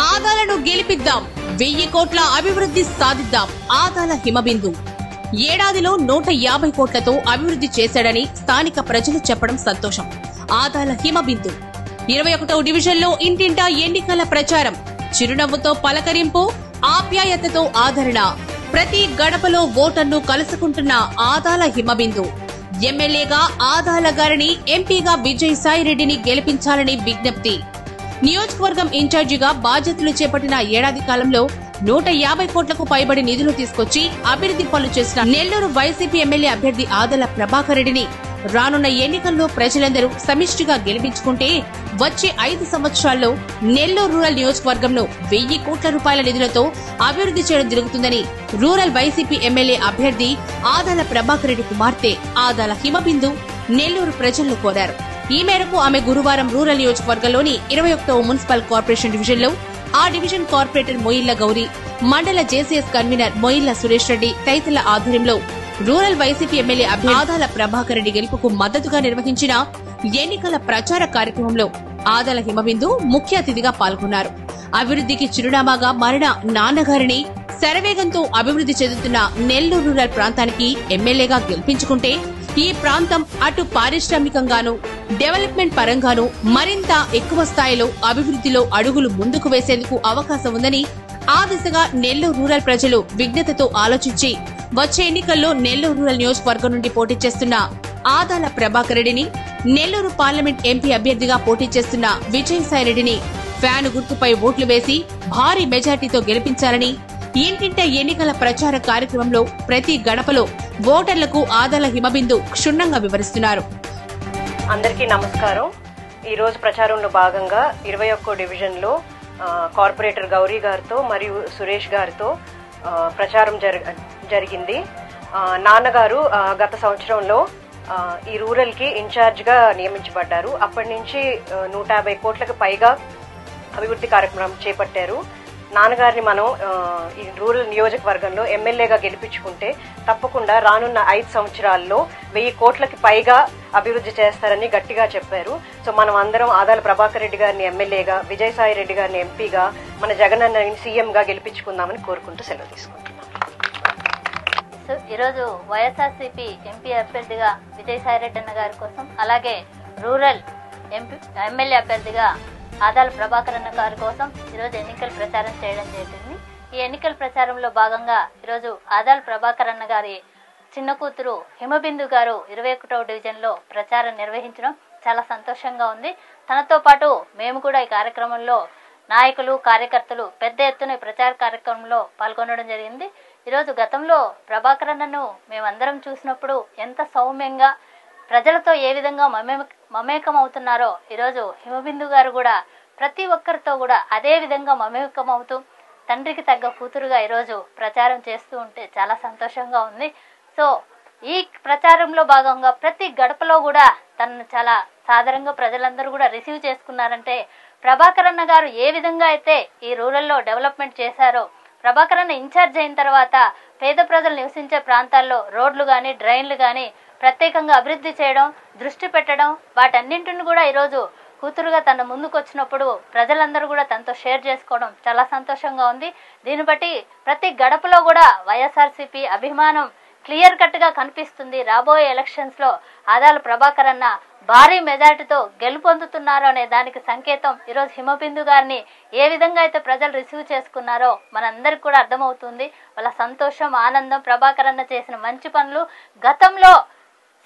ఆదాలను గెలిపిద్దాం, 1000 కోట్ల అభివృద్ధి సాధిద్దాం. ఆదాల హిమబిందు ఏడాదిలో 150 కోట్లతో అభివృద్ధి చేశాడని స్థానిక ప్రజలు చెప్పడం సంతోషం. ఆదాల హిమబిందు 21వ డివిజన్లో ఇంటింటా ఎన్నికల ప్రచారం, చిరునవ్వుతో పలకరింపు, ఆప్యాయతతో ఆదరణ, ప్రతి గడపలో ఓటర్ను కలుసుకుంటున్న ఆదాల హిమబిందు. ఎమ్మెల్యేగా ఆదాల గారిని, ఎంపీగా విజయసాయిరెడ్డిని గెలిపించాలని విజ్ఞప్తి. నియోజకవర్గం ఇన్ఛార్జిగా బాధ్యతలు చేపట్టిన ఏడాది కాలంలో 150 కోట్లకు పైబడి నిధులు తీసుకొచ్చి అభివృద్ధి పనులు చేసిన నెల్లూరు వైసీపీ ఎమ్మెల్యే అభ్యర్థి ఆదాల ప్రభాకర్ రెడ్డిని రానున్న ఎన్నికల్లో ప్రజలందరూ సమిష్టిగా గెలిపించుకుంటే వచ్చే 5 సంవత్సరాల్లో నెల్లూరు రూరల్ నియోజకవర్గంలో 1000 కోట్ల రూపాయల నిధులతో అభివృద్ధి చేయడం జరుగుతుందని రూరల్ వైసీపీ ఎమ్మెల్యే అభ్యర్థి ఆదాల ప్రభాకర్ రెడ్డి కుమార్తె ఆదాల హిమబిందు నెల్లూరు ప్రజలను కోరారు. ఈ మేరకు ఆమె గురువారం రూరల్ నియోజకవర్గంలోని 21వ మున్సిపల్ కార్పొరేషన్ డివిజన్లో ఆ డివిజన్ కార్పొరేటర్ మొయిల్ల గౌరీ, మండల జేసీఎస్ కన్వీనర్ మొయిల్ల సురేష్ రెడ్డి తదితరుల ఆధ్వర్యంలో రూరల్ వైసీపీ ఎమ్మెల్యే అభ్యర్థి ఆదాల ప్రభాకర్ రెడ్డి గెలుపుకు మద్దతుగా నిర్వహించిన ఎన్నికల ప్రచార కార్యక్రమంలో ఆదాల హిమబిందు ముఖ్య అతిథిగా పాల్గొన్నారు. అభివృద్ధికి చిరునామాగా మారిన నాన్నగారిని, శరవేగంతో అభివృద్ధి చెందుతున్న నెల్లూరు రూరల్ ప్రాంతానికి ఎమ్మెల్యేగా గెలిపించుకుంటే ఈ ప్రాంతం అటు పారిశ్రామికంగానూ డెవలప్మెంట్ పరంగానూ మరింత ఎక్కువ స్థాయిలో అభివృద్ధిలో అడుగులు ముందుకు వేసేందుకు అవకాశం ఉందని ఆ దిశగా నెల్లూరు రూరల్ ప్రజలు విజ్ఞతతో ఆలోచించి వచ్చే ఎన్నికల్లో నెల్లూరు రూరల్ నియోజకవర్గం నుండి పోటీ చేస్తున్న ఆదాల ప్రభాకర్ రెడ్డిని, నెల్లూరు పార్లమెంట్ ఎంపీ అభ్యర్థిగా పోటీ చేస్తున్న విజయసాయిరెడ్డిని ఫ్యాను గుర్తుపై ఓట్లు వేసి భారీ మెజార్టీతో గెలిపించాలని ఇంటింట ఎన్నికల ప్రచార కార్యక్రమంలో ప్రతి గడపలో ఓటర్లకు ఆదాల హిమబిందు క్షుణ్ణంగా వివరిస్తున్నారు. అందరికీ నమస్కారం. ఈ రోజు ప్రచారంలో భాగంగా 21వ డివిజన్లో కార్పొరేటర్ గౌరీ గారితో మరియు సురేష్ గారితో ప్రచారం జరిగింది. నాన్నగారు గత సంవత్సరంలో ఈ రూరల్ కి ఇన్ఛార్జ్ గా నియమించబడ్డారు. అప్పటి నుంచి 150 కోట్లకు పైగా అభివృద్ధి కార్యక్రమం చేపట్టారు. నాన్నగారిని మనం ఈ రూరల్ నియోజకవర్గంలో ఎమ్మెల్యేగా గెలిపించుకుంటే తప్పకుండా రానున్న 5 సంవత్సరాల్లో 1000 కోట్లకి పైగా అభివృద్ధి చేస్తారని గట్టిగా చెప్పారు. సో మనం అందరం ఆదాల ప్రభాకర్ రెడ్డి గారిని ఎమ్మెల్యేగా, విజయసాయి రెడ్డి గారిని ఎంపీగా, మన జగన్ అన్నని సీఎంగా గెలిపించుకుందామని కోరుకుంటూ సెలవు తీసుకుంటున్నాం. ఈరోజు వైఎస్ఆర్సీపీ ఎంపీ అభ్యర్థిగా విజయసాయి రెడ్డి అన్న గారి కోసం, అలాగే రూరల్ ఎమ్మెల్యే అభ్యర్థిగా ఆదాల ప్రభాకర్ అన్న గారి కోసం ఈరోజు ఎన్నికల ప్రచారం చేయడం జరిగింది. ఈ ఎన్నికల ప్రచారంలో భాగంగా ఈరోజు ఆదాల ప్రభాకర్ అన్న గారి చిన్న కూతురు హిమబిందు గారు 21వ డివిజన్లో ప్రచారం నిర్వహించడం చాలా సంతోషంగా ఉంది. తనతో పాటు మేము కూడా ఈ కార్యక్రమంలో నాయకులు, కార్యకర్తలు పెద్ద ఎత్తున ప్రచార కార్యక్రమంలో పాల్గొనడం జరిగింది. ఈరోజు గతంలో ప్రభాకర్ అన్నను మేమందరం చూసినప్పుడు ఎంత సౌమ్యంగా ప్రజలతో ఏ విధంగా మమేకం అవుతున్నారో ఈరోజు హిమబిందు గారు కూడా ప్రతి ఒక్కరితో కూడా అదే విధంగా మమేకం అవుతూ తండ్రికి తగ్గ కూతురుగా ఈరోజు ప్రచారం చేస్తూ ఉంటే చాలా సంతోషంగా ఉంది. సో ఈ ప్రచారంలో భాగంగా ప్రతి గడపలో కూడా తనను చాలా సాధారణంగా ప్రజలందరూ కూడా రిసీవ్ చేసుకున్నారంటే ప్రభాకర్ అన్న గారు ఏ విధంగా అయితే ఈ రూరల్లో డెవలప్మెంట్ చేశారో, ప్రభాకర్ అన్న ఇన్ఛార్జ్ అయిన తర్వాత పేద ప్రజలు నివసించే ప్రాంతాల్లో రోడ్లు కానీ, డ్రైన్లు కానీ ప్రత్యేకంగా అభివృద్ధి చేయడం, దృష్టి పెట్టడం, వాటన్నింటిని కూడా ఈరోజు కూతురుగా తన ముందుకు వచ్చినప్పుడు ప్రజలందరూ కూడా తనతో షేర్ చేసుకోవడం చాలా సంతోషంగా ఉంది. దీన్ని బట్టి ప్రతి గడపలో కూడా వైఎస్ఆర్సీపీ అభిమానం క్లియర్ కట్ గా కనిపిస్తుంది. రాబోయే ఎలక్షన్స్ లో ఆదాల ప్రభాకర్ అన్న భారీ మెజార్టీతో గెలుపొందుతున్నారు అనే దానికి సంకేతం ఈరోజు హిమబిందు గారిని ఏ విధంగా అయితే ప్రజలు రిసీవ్ చేసుకున్నారో మనందరికి కూడా అర్థమవుతుంది. వాళ్ళ సంతోషం, ఆనందం, ప్రభాకర్ అన్న చేసిన మంచి పనులు, గతంలో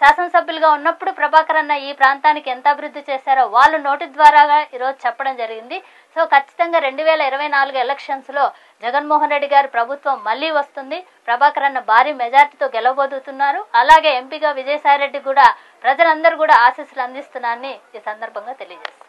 శాసనసభ్యులుగా ఉన్నప్పుడు ప్రభాకర్ అన్న ఈ ప్రాంతానికి ఎంత అభివృద్ధి చేశారో వాళ్ళు నోటి ద్వారాగా ఈరోజు చెప్పడం జరిగింది. సో ఖచ్చితంగా 2024 ఎలక్షన్స్ లో జగన్మోహన్ రెడ్డి గారి ప్రభుత్వం మళ్లీ వస్తుంది. ప్రభాకర్ అన్న భారీ మెజార్టీతో గెలవబోతున్నారు. అలాగే ఎంపీగా విజయసాయి రెడ్డి కూడా ప్రజలందరూ కూడా ఆశీస్సులు అందిస్తున్నారని ఈ సందర్భంగా తెలియజేస్తారు.